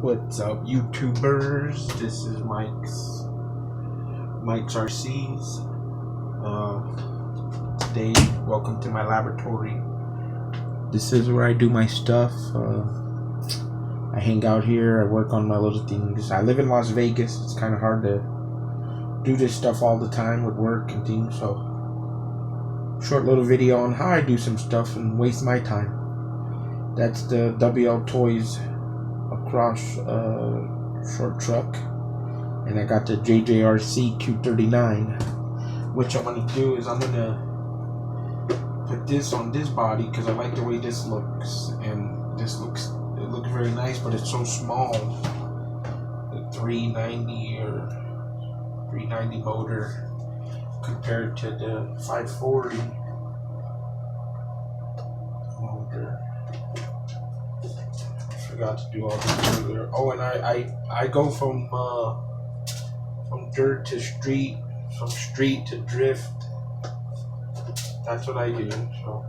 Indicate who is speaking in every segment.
Speaker 1: What's up, YouTubers? This is Mike's RCs. Today, welcome to my laboratory. This is where I do my stuff. I hang out here. I work on my little things. I live in Las Vegas. It's kind of hard to do this stuff all the time with work and things. So, short little video on how I do some stuff and waste my time. That's the WL Toys Across short truck, and I got the JJRC Q39. Which I'm gonna do is I'm gonna put this on this body because I like the way this looks, and it looks very nice, but it's so small. The 390 or 390 motor compared to the 540 motor. Forgot to do all this earlier. Oh, and I go from dirt to street, from street to drift. That's what I do. So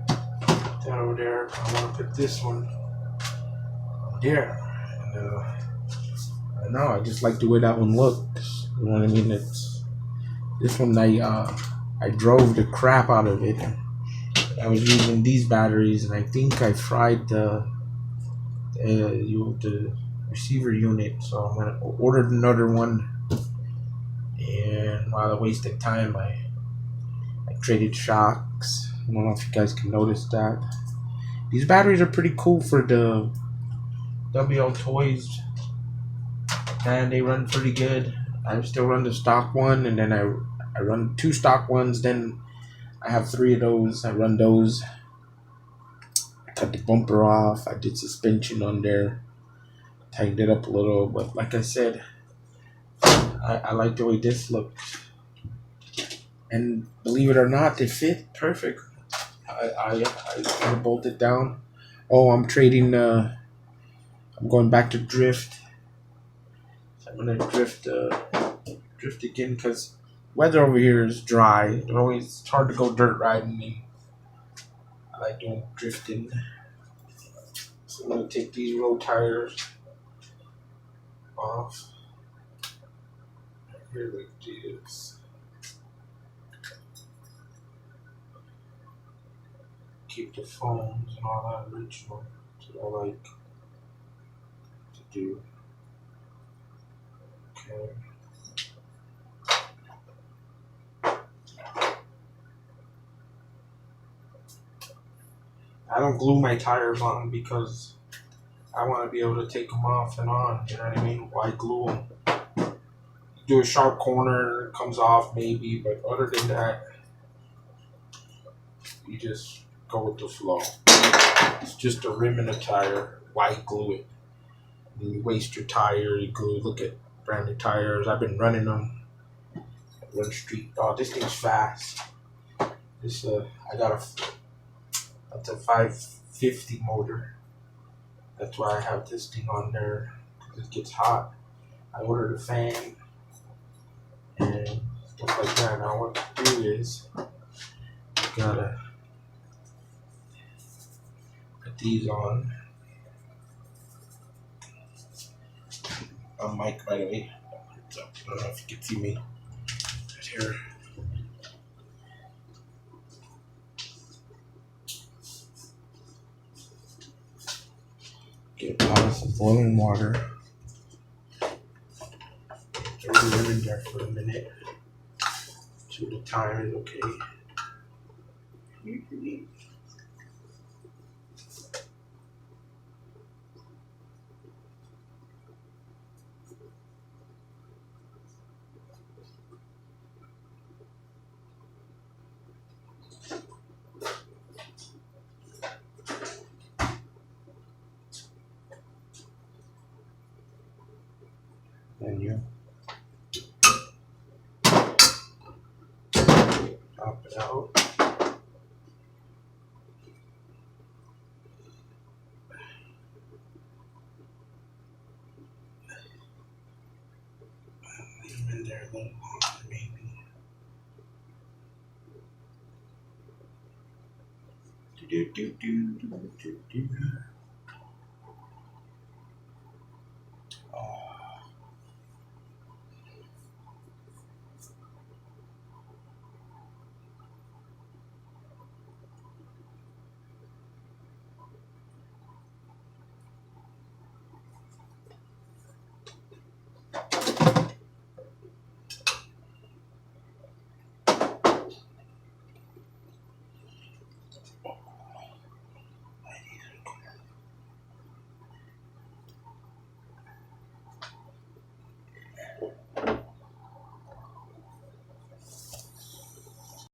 Speaker 1: that over there, I want to put this one there. And I know I just like the way that one looks. You know what I mean? It's this one. I drove the crap out of it. I was using these batteries, and I think I fried the receiver unit, so I'm gonna order another one. And while I wasted time, I traded shocks. I don't know if you guys can notice that. These batteries are pretty cool for the WL Toys, and they run pretty good. I still run the stock one, and then I run 2 stock ones. Then I have 3 of those. I run those. Cut the bumper off. I did suspension on there, tightened it up a little, but like I said, I like the way this looks, and believe it or not, they fit perfect. I bolted down. Oh, I'm trading. I'm going back to drift. I'm gonna drift again because weather over here is dry. It's hard to go dirt riding. I like doing drifting. So I'm gonna take these road tires off. Here like this. Keep the phones and all that original. That's what I like to do. Okay. I don't glue my tires on because I want to be able to take them off and on. You know what I mean? Why glue them? Do a sharp corner, it comes off maybe, but other than that, you just go with the flow. It's just a rim and a tire. Why glue it? And you waste your tire, you glue. Look at brand new tires. I've been running them. Run street. Oh, this thing's fast. This I got that's a 550 motor. That's why I have this thing on there, because it gets hot. I ordered a fan and stuff like that. Now what to do is gotta put these on. I'm Mike, by the way. I don't know if you can see me right here. Get a pot of some boiling water. Throw them in there for a minute. So the time is okay. And you pop it out. Leave them in there a little longer, maybe. Do.